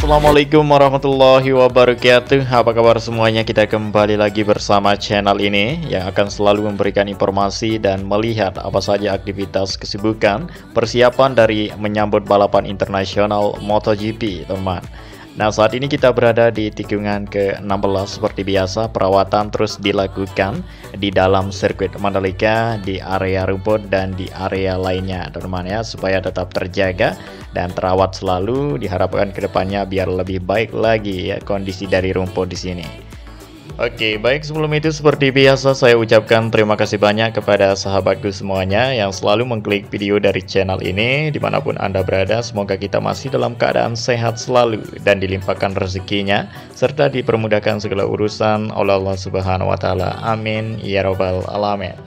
Assalamualaikum warahmatullahi wabarakatuh. Apa kabar semuanya? Kita kembali lagi bersama channel ini yang akan selalu memberikan informasi dan melihat apa saja aktivitas kesibukan persiapan dari menyambut balapan internasional MotoGP, teman. Nah, saat ini kita berada di tikungan ke-16. Seperti biasa, perawatan terus dilakukan di dalam sirkuit Mandalika, di area rumput dan di area lainnya, teman-teman ya, supaya tetap terjaga dan terawat selalu. Diharapkan kedepannya biar lebih baik lagi ya kondisi dari rumput di sini. Oke, baik, sebelum itu seperti biasa saya ucapkan terima kasih banyak kepada sahabatku semuanya yang selalu mengklik video dari channel ini dimanapun Anda berada. Semoga kita masih dalam keadaan sehat selalu dan dilimpahkan rezekinya serta dipermudahkan segala urusan oleh Allah Subhanahu wa taala. Amin ya robbal alamin.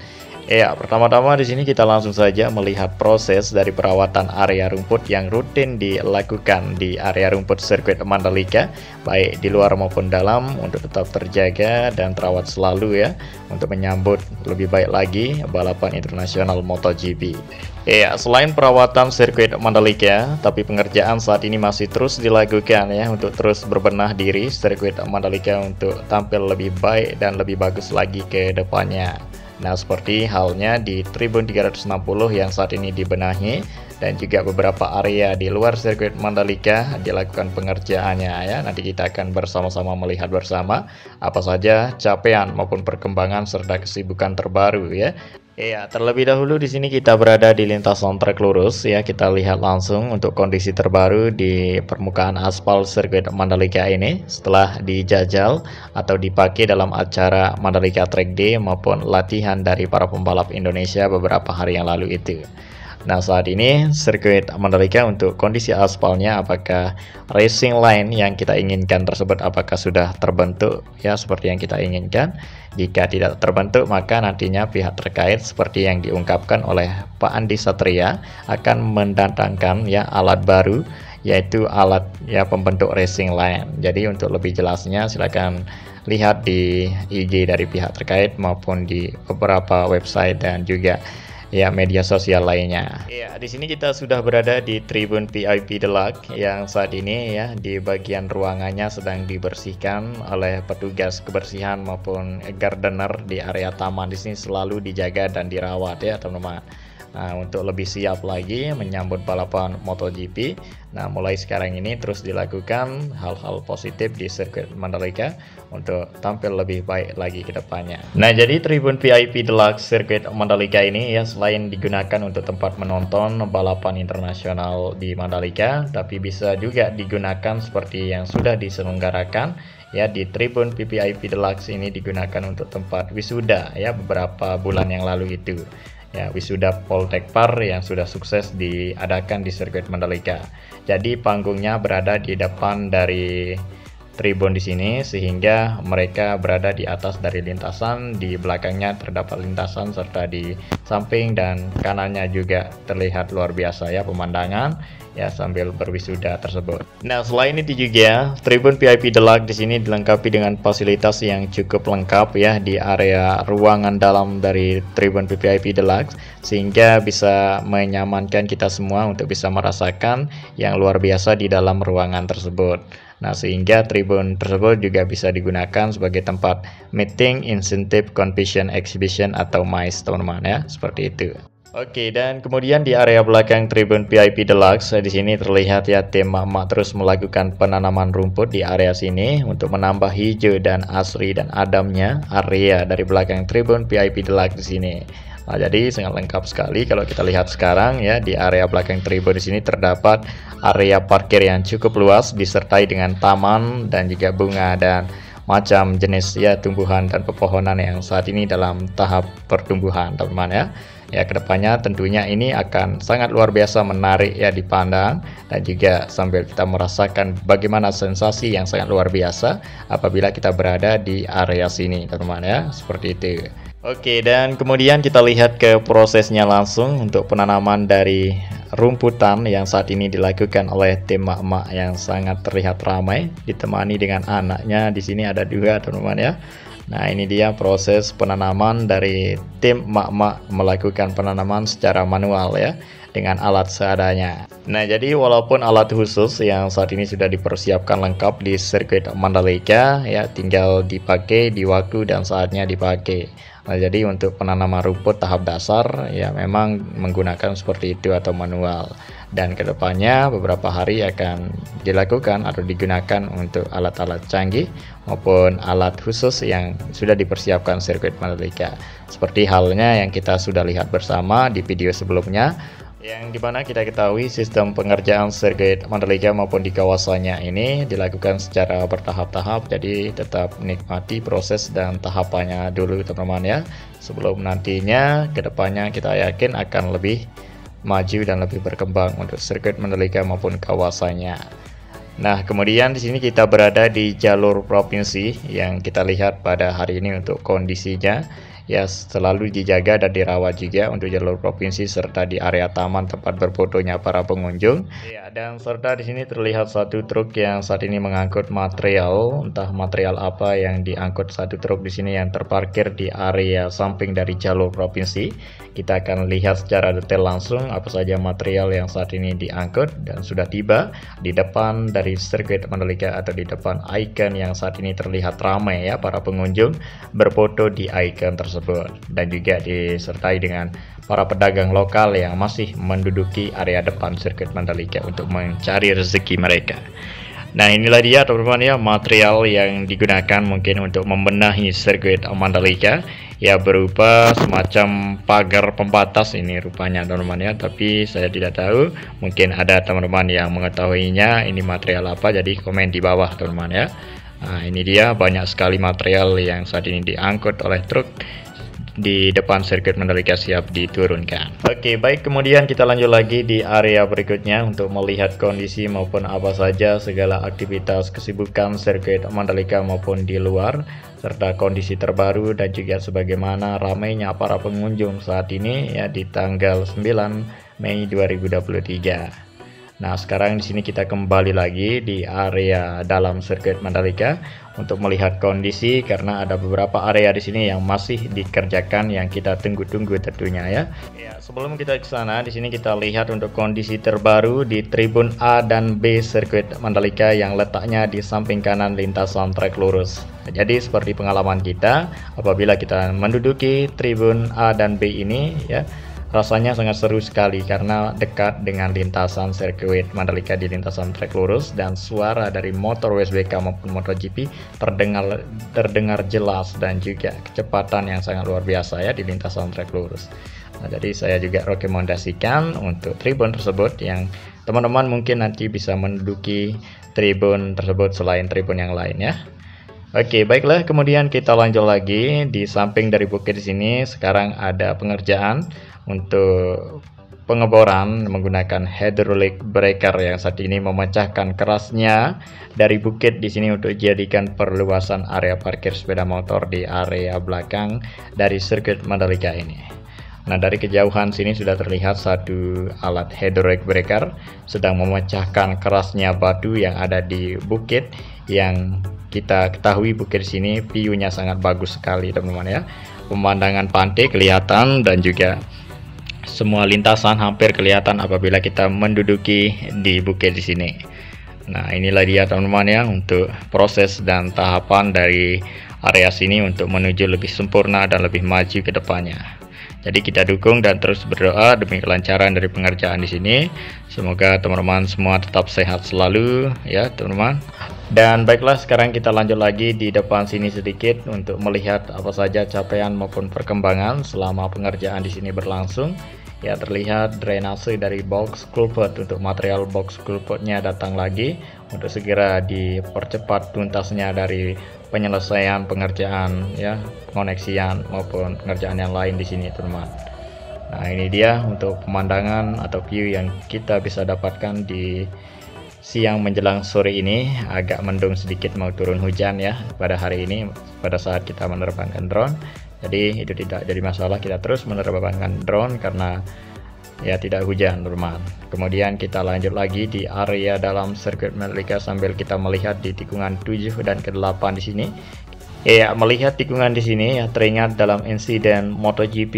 Ya, pertama-tama di sini kita langsung saja melihat proses dari perawatan area rumput yang rutin dilakukan di area rumput sirkuit Mandalika, baik di luar maupun dalam, untuk tetap terjaga dan terawat selalu ya, untuk menyambut lebih baik lagi balapan internasional MotoGP. Ya, selain perawatan sirkuit Mandalika, tapi pengerjaan saat ini masih terus dilakukan ya, untuk terus berbenah diri sirkuit Mandalika untuk tampil lebih baik dan lebih bagus lagi ke depannya. Nah, seperti halnya di Tribun 360 yang saat ini dibenahi, dan juga beberapa area di luar sirkuit Mandalika dilakukan pengerjaannya ya. Nanti kita akan bersama-sama melihat bersama apa saja capaian maupun perkembangan serta kesibukan terbaru ya. Ya, terlebih dahulu di sini kita berada di lintasan trek lurus ya. Kita lihat langsung untuk kondisi terbaru di permukaan aspal sirkuit Mandalika ini setelah dijajal atau dipakai dalam acara Mandalika Track Day maupun latihan dari para pembalap Indonesia beberapa hari yang lalu itu. Nah, saat ini sirkuit Mandalika untuk kondisi aspalnya, apakah racing line yang kita inginkan tersebut apakah sudah terbentuk ya seperti yang kita inginkan. Jika tidak terbentuk, maka nantinya pihak terkait seperti yang diungkapkan oleh Pak Andi Satria akan mendatangkan ya alat baru, yaitu alat ya pembentuk racing line. Jadi untuk lebih jelasnya silakan lihat di IG dari pihak terkait maupun di beberapa website dan juga ya media sosial lainnya. Ya, di sini kita sudah berada di Tribun VIP Deluxe yang saat ini ya di bagian ruangannya sedang dibersihkan oleh petugas kebersihan maupun gardener di area taman. Di sini selalu dijaga dan dirawat ya, teman-teman. Nah, untuk lebih siap lagi menyambut balapan MotoGP. Nah, mulai sekarang ini terus dilakukan hal-hal positif di sirkuit Mandalika untuk tampil lebih baik lagi ke depannya. Nah, jadi Tribun VIP Deluxe sirkuit Mandalika ini ya selain digunakan untuk tempat menonton balapan internasional di Mandalika, tapi bisa juga digunakan seperti yang sudah diselenggarakan ya di Tribun VIP Deluxe ini digunakan untuk tempat wisuda ya beberapa bulan yang lalu itu. Ya, wisuda Poltekpar yang sudah sukses diadakan di sirkuit Mandalika. Jadi panggungnya berada di depan dari tribun di sini sehingga mereka berada di atas dari lintasan, di belakangnya terdapat lintasan serta di samping dan kanannya juga terlihat luar biasa ya pemandangan ya sambil berwisuda tersebut. Nah, selain itu juga Tribun VIP Deluxe di sini dilengkapi dengan fasilitas yang cukup lengkap ya di area ruangan dalam dari Tribun VIP Deluxe sehingga bisa menyamankan kita semua untuk bisa merasakan yang luar biasa di dalam ruangan tersebut. Nah, sehingga tribun tersebut juga bisa digunakan sebagai tempat meeting, incentive, convention, exhibition atau MICE, teman-teman ya, seperti itu. Oke, dan kemudian di area belakang Tribun VIP Deluxe di sini terlihat ya tim emak terus melakukan penanaman rumput di area sini untuk menambah hijau dan asri dan adamnya area dari belakang Tribun VIP Deluxe di sini. Nah, jadi sangat lengkap sekali kalau kita lihat sekarang ya di area belakang tribun di sini terdapat area parkir yang cukup luas disertai dengan taman dan juga bunga dan macam jenis ya tumbuhan dan pepohonan yang saat ini dalam tahap pertumbuhan, teman-teman ya. Ya, kedepannya tentunya ini akan sangat luar biasa menarik ya dipandang dan juga sambil kita merasakan bagaimana sensasi yang sangat luar biasa apabila kita berada di area sini, teman-teman ya, seperti itu. Oke, dan kemudian kita lihat ke prosesnya langsung untuk penanaman dari rumputan yang saat ini dilakukan oleh tim emak-emak yang sangat terlihat ramai ditemani dengan anaknya. Di sini ada dua, teman-teman ya. Nah, ini dia proses penanaman dari tim emak-emak melakukan penanaman secara manual ya. dengan alat seadanya. Nah, jadi walaupun alat khusus yang saat ini sudah dipersiapkan lengkap di sirkuit Mandalika, ya tinggal dipakai di waktu dan saatnya dipakai. Nah, jadi untuk penanaman rumput tahap dasar ya memang menggunakan seperti itu atau manual. Dan kedepannya beberapa hari akan dilakukan atau digunakan untuk alat-alat canggih maupun alat khusus yang sudah dipersiapkan sirkuit Mandalika. Seperti halnya yang kita sudah lihat bersama di video sebelumnya, yang dimana kita ketahui sistem pengerjaan sirkuit Mandalika maupun di kawasannya ini dilakukan secara bertahap-tahap, jadi tetap nikmati proses dan tahapannya dulu teman-teman ya, sebelum nantinya kedepannya kita yakin akan lebih maju dan lebih berkembang untuk sirkuit Mandalika maupun kawasannya. Nah, kemudian di sini kita berada di jalur provinsi yang kita lihat pada hari ini untuk kondisinya ya selalu dijaga dan dirawat juga untuk jalur provinsi serta di area taman tempat berfotonya para pengunjung. Ya, dan serta di sini terlihat satu truk yang saat ini mengangkut material, entah material apa yang diangkut satu truk di sini yang terparkir di area samping dari jalur provinsi. Kita akan lihat secara detail langsung apa saja material yang saat ini diangkut dan sudah tiba di depan dari sirkuit Mandalika atau di depan ikon yang saat ini terlihat ramai ya para pengunjung berfoto di ikon tersebut, dan juga disertai dengan para pedagang lokal yang masih menduduki area depan sirkuit Mandalika untuk mencari rezeki mereka. Nah, inilah dia teman-teman ya material yang digunakan mungkin untuk membenahi sirkuit Mandalika ya, berupa semacam pagar pembatas ini rupanya teman-teman ya, tapi saya tidak tahu, mungkin ada teman-teman yang mengetahuinya ini material apa, jadi komen di bawah teman-teman ya. Nah, ini dia banyak sekali material yang saat ini diangkut oleh truk di depan sirkuit Mandalika siap diturunkan. Oke, baik, kemudian kita lanjut lagi di area berikutnya untuk melihat kondisi maupun apa saja segala aktivitas kesibukan sirkuit Mandalika maupun di luar, serta kondisi terbaru dan juga sebagaimana ramainya para pengunjung saat ini ya di tanggal 9 Mei 2023. Nah, sekarang di sini kita kembali lagi di area dalam sirkuit Mandalika untuk melihat kondisi, karena ada beberapa area di sini yang masih dikerjakan yang kita tunggu-tunggu tentunya ya. Ya, sebelum kita ke sana, di sini kita lihat untuk kondisi terbaru di tribun A dan B sirkuit Mandalika yang letaknya di samping kanan lintasan trek lurus. Jadi seperti pengalaman kita apabila kita menduduki tribun A dan B ini ya, rasanya sangat seru sekali karena dekat dengan lintasan sirkuit Mandalika di lintasan trek lurus, dan suara dari motor WSBK maupun MotoGP terdengar jelas, dan juga kecepatan yang sangat luar biasa ya di lintasan trek lurus. Nah, jadi saya juga rekomendasikan untuk tribun tersebut yang teman-teman mungkin nanti bisa menduduki tribun tersebut selain tribun yang lain ya. Oke, baiklah, kemudian kita lanjut lagi di samping dari bukit di sini. Sekarang ada pengerjaan untuk pengeboran menggunakan hydraulic breaker yang saat ini memecahkan kerasnya dari bukit di sini untuk dijadikan perluasan area parkir sepeda motor di area belakang dari sirkuit Mandalika ini. Nah, dari kejauhan sini sudah terlihat satu alat hydraulic breaker sedang memecahkan kerasnya batu yang ada di bukit, yang kita ketahui bukit sini view-nya sangat bagus sekali teman-teman ya. Pemandangan pantai kelihatan dan juga semua lintasan hampir kelihatan apabila kita menduduki di bukit di sini. Nah, inilah dia teman-teman ya untuk proses dan tahapan dari area sini untuk menuju lebih sempurna dan lebih maju ke depannya. Jadi kita dukung dan terus berdoa demi kelancaran dari pengerjaan di sini. Semoga teman-teman semua tetap sehat selalu ya teman-teman. Dan baiklah, sekarang kita lanjut lagi di depan sini sedikit untuk melihat apa saja capaian maupun perkembangan selama pengerjaan di sini berlangsung. Ya, terlihat drainase dari box culvert untuk material box culvertnya datang lagi untuk segera dipercepat tuntasnya dari penyelesaian pengerjaan ya, pengoneksian maupun pengerjaan yang lain di sini teman-teman. Nah, ini dia untuk pemandangan atau view yang kita bisa dapatkan di siang menjelang sore ini. Agak mendung sedikit, mau turun hujan ya pada hari ini pada saat kita menerbangkan drone. Jadi itu tidak jadi masalah, kita terus menerbangkan drone karena ya tidak hujan teman-teman. Kemudian kita lanjut lagi di area dalam sirkuit Mandalika sambil kita melihat di tikungan 7 dan ke-8 di sini. Ya, melihat tikungan di sini ya teringat dalam insiden MotoGP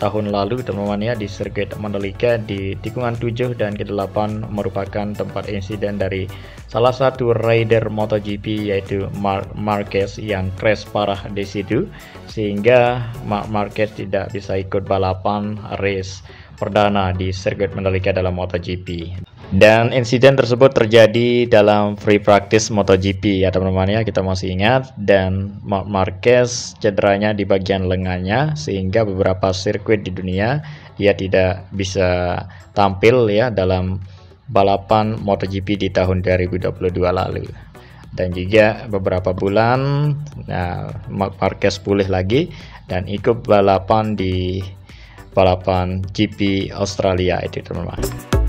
tahun lalu teman-teman ya, di sirkuit Mandalika di tikungan 7 dan ke-8 merupakan tempat insiden dari salah satu rider MotoGP yaitu Marc Marquez yang crash parah di situ sehingga Marc Marquez tidak bisa ikut balapan race perdana di sirkuit Mandalika dalam MotoGP. Dan insiden tersebut terjadi dalam free practice MotoGP ya teman-teman ya, kita masih ingat. Dan Marc Marquez cederanya di bagian lengannya sehingga beberapa sirkuit di dunia dia tidak bisa tampil ya dalam balapan MotoGP di tahun 2022 lalu. Dan juga beberapa bulan Marc Marquez pulih lagi dan ikut balapan di balapan GP Australia itu teman-teman.